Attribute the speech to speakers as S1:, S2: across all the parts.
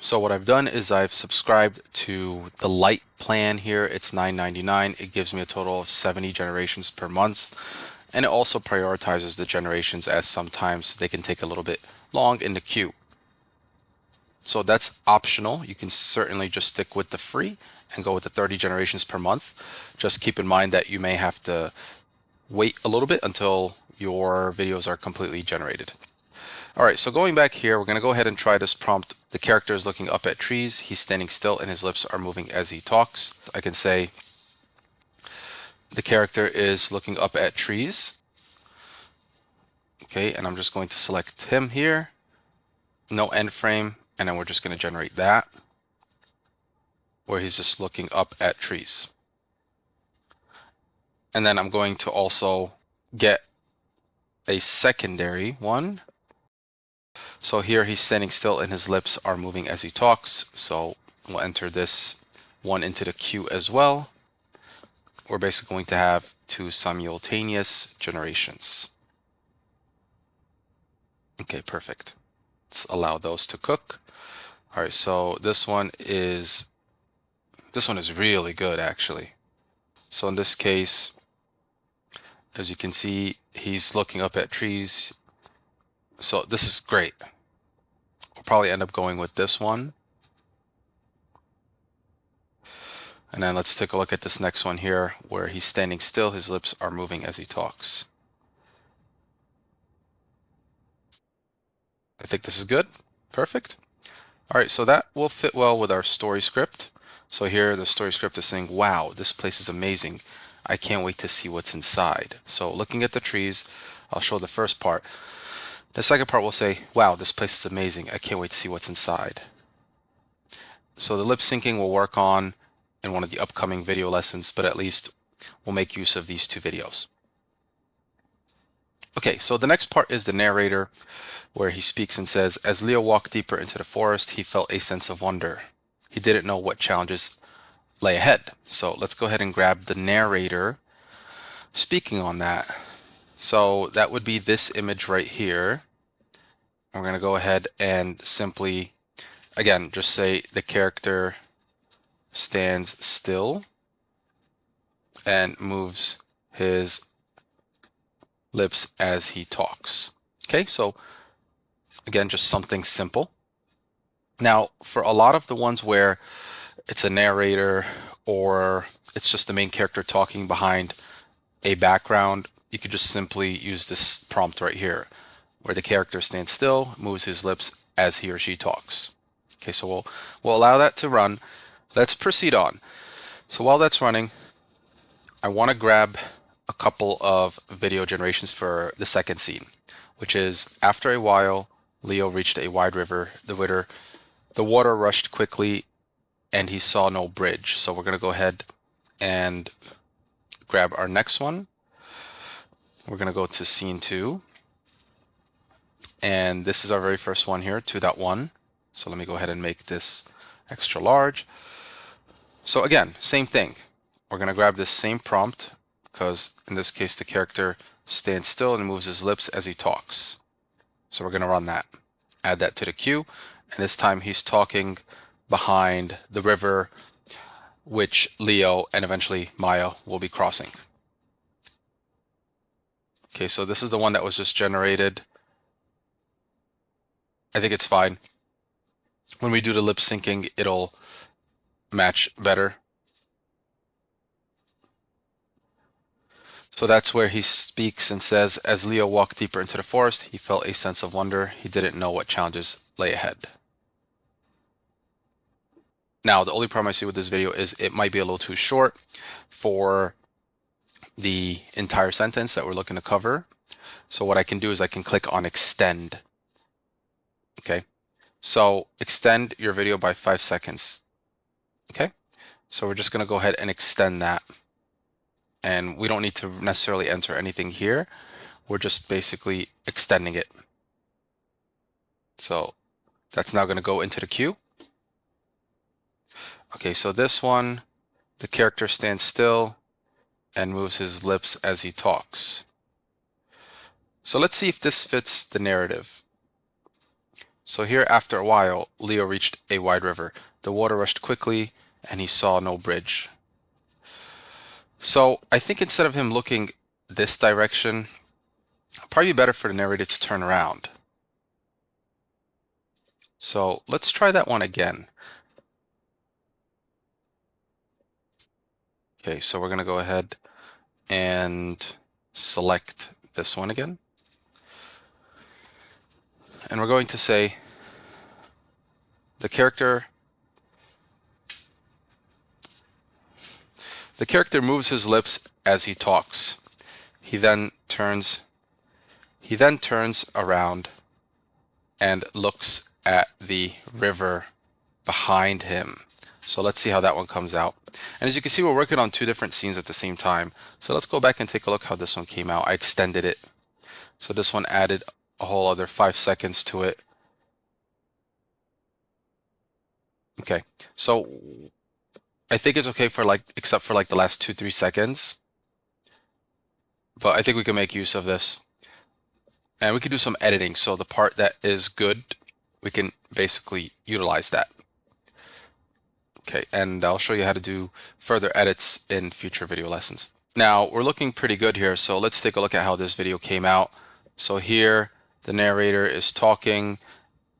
S1: So what I've done is I've subscribed to the light plan here. It's $9.99. It gives me a total of 70 generations per month. And it also prioritizes the generations as sometimes they can take a little bit long in the queue. So that's optional. You can certainly just stick with the free and go with the 30 generations per month. Just keep in mind that you may have to wait a little bit until your videos are completely generated. All right, so going back here, we're going to go ahead and try this prompt. The character is looking up at trees. He's standing still and his lips are moving as he talks. I can say the character is looking up at trees. Okay, and I'm just going to select him here. No end frame, and then we're just going to generate that where he's just looking up at trees. And then I'm going to also get a secondary one. So here he's standing still and his lips are moving as he talks. So we'll enter this one into the queue as well. We're basically going to have two simultaneous generations. Okay, perfect. Let's allow those to cook. All right, so this one is really good actually. So in this case, as you can see, he's looking up at trees. So this is great. We'll probably end up going with this one. And then let's take a look at this next one here where he's standing still, his lips are moving as he talks. I think this is good. Perfect. All right, so that will fit well with our story script. So here the story script is saying, wow, this place is amazing. I can't wait to see what's inside. So looking at the trees, I'll show the first part. The second part will say, wow, this place is amazing. I can't wait to see what's inside. So the lip syncing will work on in one of the upcoming video lessons, but at least we'll make use of these two videos. Okay, so the next part is the narrator, where he speaks and says, as Leo walked deeper into the forest, he felt a sense of wonder. He didn't know what challenges lay ahead. So let's go ahead and grab the narrator speaking on that. So that would be this image right here. We're going to go ahead and simply, again, just say the character stands still and moves his lips as he talks. Okay, so again, just something simple. Now, for a lot of the ones where it's a narrator or it's just the main character talking behind a background, you could just simply use this prompt right here, where the character stands still, moves his lips as he or she talks. Okay, so we'll allow that to run. Let's proceed on. So while that's running, I want to grab a couple of video generations for the second scene, which is after a while, Leo reached a wide river. The water rushed quickly and he saw no bridge. So we're going to go ahead and grab our next one. We're going to go to scene 2. And this is our very first one here, 2.1. So let me go ahead and make this extra large. So again, same thing. We're going to grab this same prompt because in this case the character stands still and moves his lips as he talks. So we're going to run that. Add that to the queue. And this time he's talking behind the river which Leo and eventually Maya will be crossing. Okay, so this is the one that was just generated. I think it's fine. When we do the lip syncing, it'll match better. So that's where he speaks and says, as Leo walked deeper into the forest, he felt a sense of wonder. He didn't know what challenges lay ahead. Now, the only problem I see with this video is it might be a little too short for the entire sentence that we're looking to cover. So what I can do is I can click on extend. Okay, so extend your video by 5 seconds. Okay, so we're just going to go ahead and extend that. And we don't need to necessarily enter anything here. We're just basically extending it. So that's now going to go into the queue. Okay, so this one, the character stands still and moves his lips as he talks. So let's see if this fits the narrative. So here, after a while, Leo reached a wide river. The water rushed quickly, and he saw no bridge. So I think instead of him looking this direction, it'd probably be better for the narrator to turn around. So let's try that one again. Okay, so we're going to go ahead and select this one again. And we're going to say the character moves his lips as he talks. He then turns around and looks at the river behind him. So let's see how that one comes out. And as you can see, we're working on two different scenes at the same time. So let's go back and take a look how this one came out. I extended it. So this one added a whole other 5 seconds to it. Okay, so I think it's okay for except for the last 2-3 seconds. But I think we can make use of this. And we can do some editing. So the part that is good, we can basically utilize that. Okay, and I'll show you how to do further edits in future video lessons. Now, we're looking pretty good here, so let's take a look at how this video came out. So here, the narrator is talking,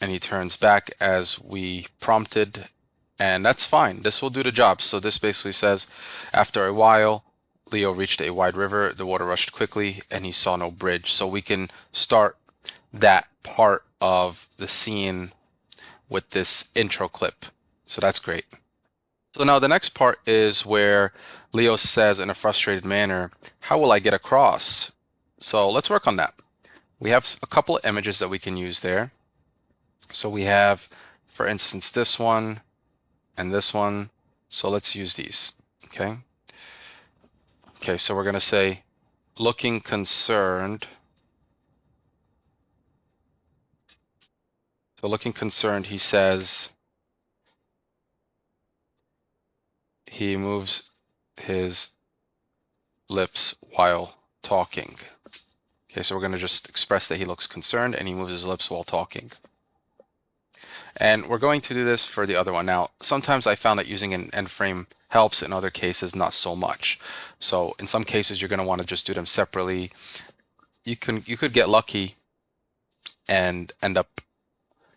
S1: and he turns back as we prompted, and that's fine. This will do the job. So this basically says, after a while, Leo reached a wide river, the water rushed quickly, and he saw no bridge. So we can start that part of the scene with this intro clip. So that's great. So now the next part is where Leo says in a frustrated manner, how will I get across? So let's work on that. We have a couple of images that we can use there. So we have, for instance, this one and this one. So let's use these, okay? Okay, so we're gonna say, looking concerned. So looking concerned, he says, he moves his lips while talking. Okay, so we're going to just express that he looks concerned and he moves his lips while talking. And we're going to do this for the other one. Now, sometimes I found that using an end frame helps, in other cases not so much. So in some cases you're going to want to just do them separately. You could get lucky and end up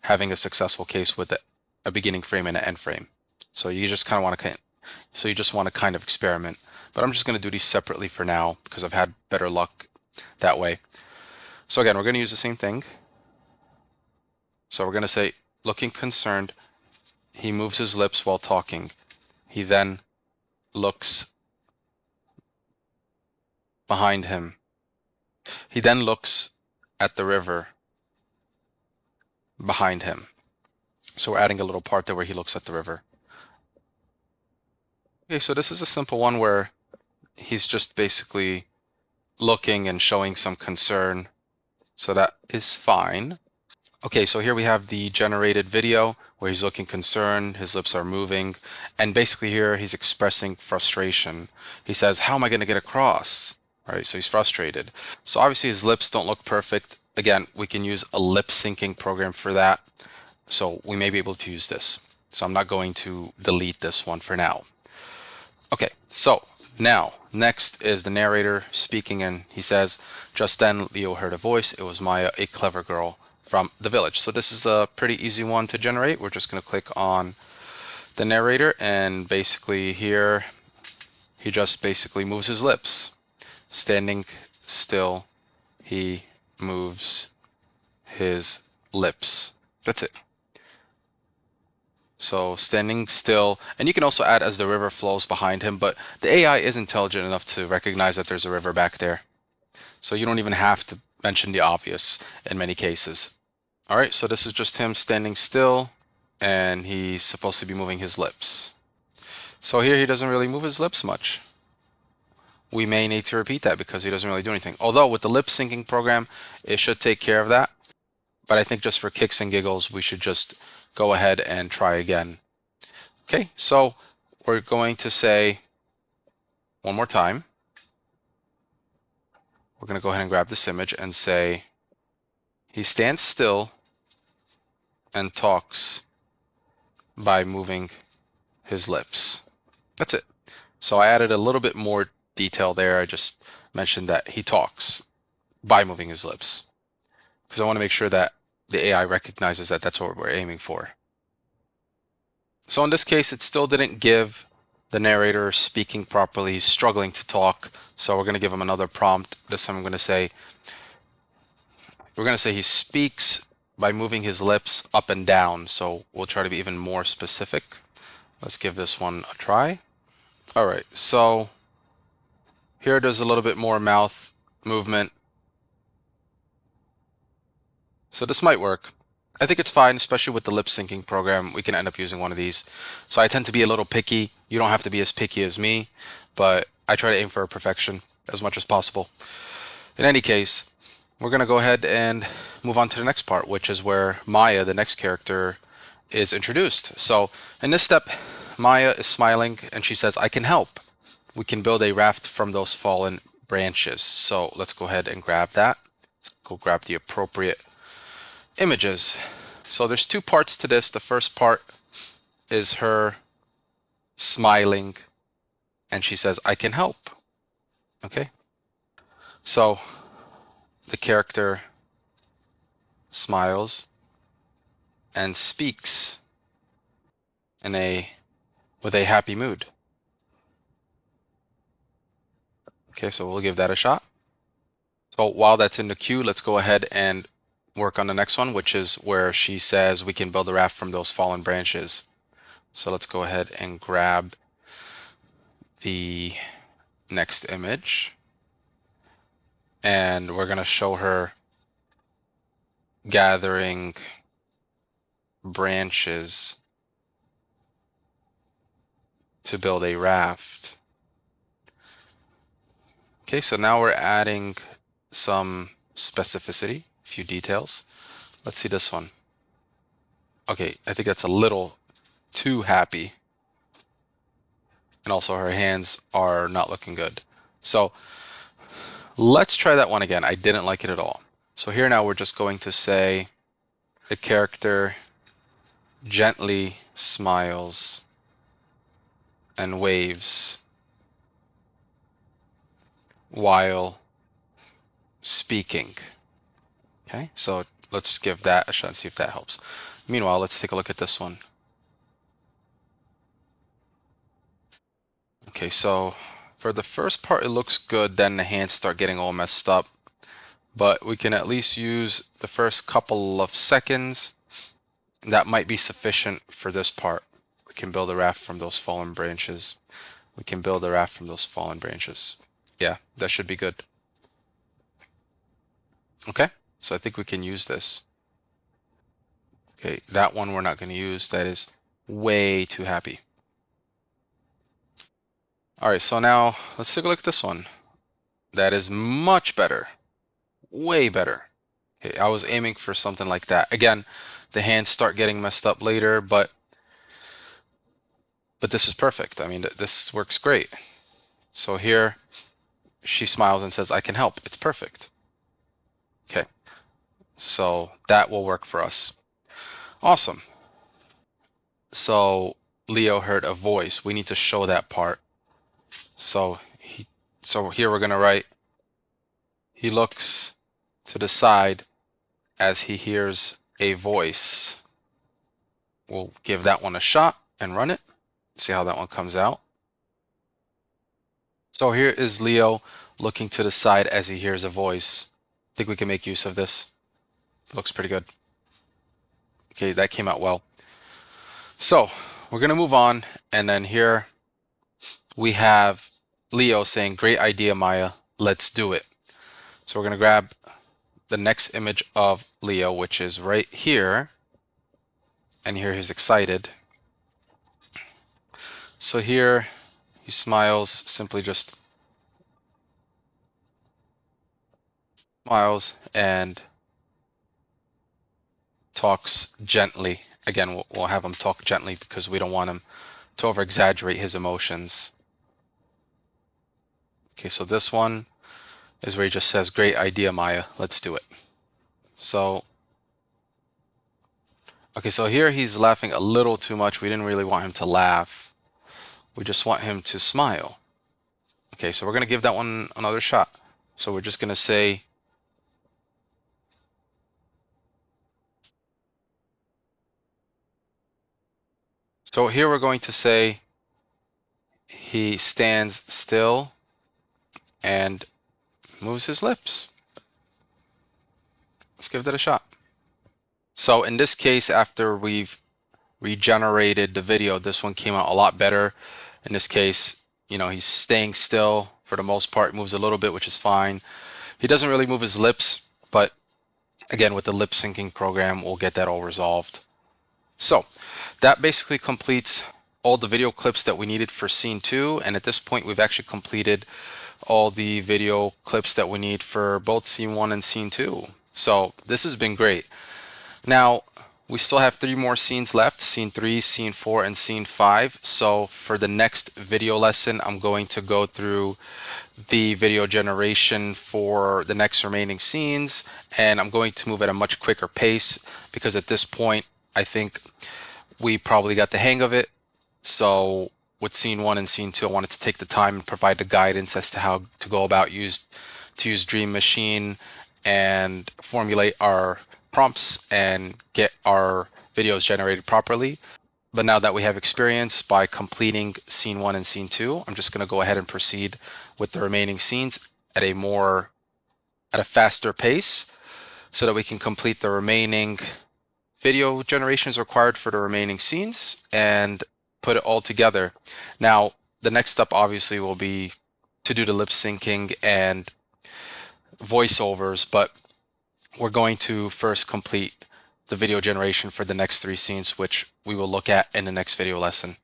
S1: having a successful case with a beginning frame and an end frame. So you just kind of want to kind of experiment. But I'm just going to do these separately for now because I've had better luck that way. So again, we're going to use the same thing. So we're going to say, looking concerned, he moves his lips while talking. He then looks behind him. He then looks at the river behind him. So we're adding a little part there where he looks at the river. Okay, so this is a simple one where he's just basically looking and showing some concern. So that is fine. Okay, so here we have the generated video where he's looking concerned, his lips are moving, and basically here he's expressing frustration. He says, how am I going to get across? All right, so he's frustrated. So obviously his lips don't look perfect. Again, we can use a lip syncing program for that. So we may be able to use this. So I'm not going to delete this one for now. Okay, so now, next is the narrator speaking, and he says, just then Leo heard a voice. It was Maya, a clever girl from the village. So this is a pretty easy one to generate. We're just going to click on the narrator, and basically here, he just basically moves his lips. Standing still, he moves his lips. That's it. So standing still, and you can also add as the river flows behind him, but the AI is intelligent enough to recognize that there's a river back there. So you don't even have to mention the obvious in many cases. All right, so this is just him standing still, and he's supposed to be moving his lips. So here he doesn't really move his lips much. We may need to repeat that because he doesn't really do anything. Although with the lip syncing program, it should take care of that. But I think just for kicks and giggles, we should just go ahead and try again. Okay, so we're going to say one more time. We're going to go ahead and grab this image and say, he stands still and talks by moving his lips. That's it. So I added a little bit more detail there. I just mentioned that he talks by moving his lips because I want to make sure that the AI recognizes that that's what we're aiming for. So in this case, it still didn't give the narrator speaking properly. He's struggling to talk. So we're going to give him another prompt. This time we're going to say he speaks by moving his lips up and down. So we'll try to be even more specific. Let's give this one a try. All right, so here there's a little bit more mouth movement. So this might work. I think it's fine, especially with the lip syncing program. We can end up using one of these. So I tend to be a little picky. You don't have to be as picky as me, but I try to aim for perfection as much as possible. In any case, we're going to go ahead and move on to the next part, which is where Maya, the next character, is introduced. So in this step, Maya is smiling and she says, "I can help. We can build a raft from those fallen branches." So let's go ahead and grab that. Let's go grab the appropriate images. So there's two parts to this. The first part is her smiling and she says, "I can help." Okay. So the character smiles and speaks with a happy mood. Okay, so we'll give that a shot. So while that's in the queue, let's go ahead and work on the next one, which is where she says we can build a raft from those fallen branches. So let's go ahead and grab the next image. And we're going to show her gathering branches to build a raft. Okay, so now we're adding some specificity, a few details. Let's see this one. Okay, I think that's a little too happy. And also her hands are not looking good. So let's try that one again. I didn't like it at all. So here now we're just going to say the character gently smiles and waves while speaking. Okay, so let's give that a shot and see if that helps. Meanwhile, let's take a look at this one. Okay, so for the first part, it looks good. Then the hands start getting all messed up. But we can at least use the first couple of seconds. That might be sufficient for this part. We can build a raft from those fallen branches. We can build a raft from those fallen branches. Yeah, that should be good. Okay, so I think we can use this. Okay, that one we're not going to use. That is way too happy. All right, so now let's take a look at this one. That is much better. Way better. Okay, I was aiming for something like that. Again, the hands start getting messed up later, but this is perfect. I mean, this works great. So here she smiles and says, "I can help." It's perfect. Okay, so that will work for us. Awesome. So Leo heard a voice. We need to show that part. So here we're gonna write, he looks to the side as he hears a voice. We'll give that one a shot and run it. See how that one comes out. So here is Leo looking to the side as he hears a voice. I think we can make use of this. Looks pretty good. Okay, that came out well. So we're gonna move on, and then here we have Leo saying, "Great idea, Maya. Let's do it." So we're gonna grab the next image of Leo, which is right here, and here he's excited. So here he smiles, simply just smiles and talks gently. Again, we'll have him talk gently because we don't want him to over exaggerate his emotions. Okay, so this one is where he just says, "Great idea, Maya. Let's do it." So Okay, so here he's laughing a little too much. We didn't really want him to laugh. We just want him to smile. Okay, so we're going to give that one another shot. So we're just going to say, so here we're going to say he stands still and moves his lips. Let's give that a shot. So in this case, after we've regenerated the video, this one came out a lot better. In this case, he's staying still for the most part, moves a little bit, which is fine. He doesn't really move his lips, but again, with the lip syncing program, we'll get that all resolved. So that basically completes all the video clips that we needed for scene 2. And at this point, we've actually completed all the video clips that we need for both scene 1 and scene 2. So this has been great. Now, we still have 3 more scenes left, scene 3, scene 4, and scene 5. So for the next video lesson, I'm going to go through the video generation for the next remaining scenes, and I'm going to move at a much quicker pace because at this point, I think we probably got the hang of it. So with scene 1 and scene 2, I wanted to take the time and provide the guidance as to how to go about use Dream Machine and formulate our prompts and get our videos generated properly. But now that we have experience by completing scene 1 and scene 2, I'm just going to go ahead and proceed with the remaining scenes at a faster pace so that we can complete the remaining video generations required for the remaining scenes and put it all together. Now, the next step obviously will be to do the lip syncing and voiceovers, but we're going to first complete the video generation for the next 3 scenes, which we will look at in the next video lesson.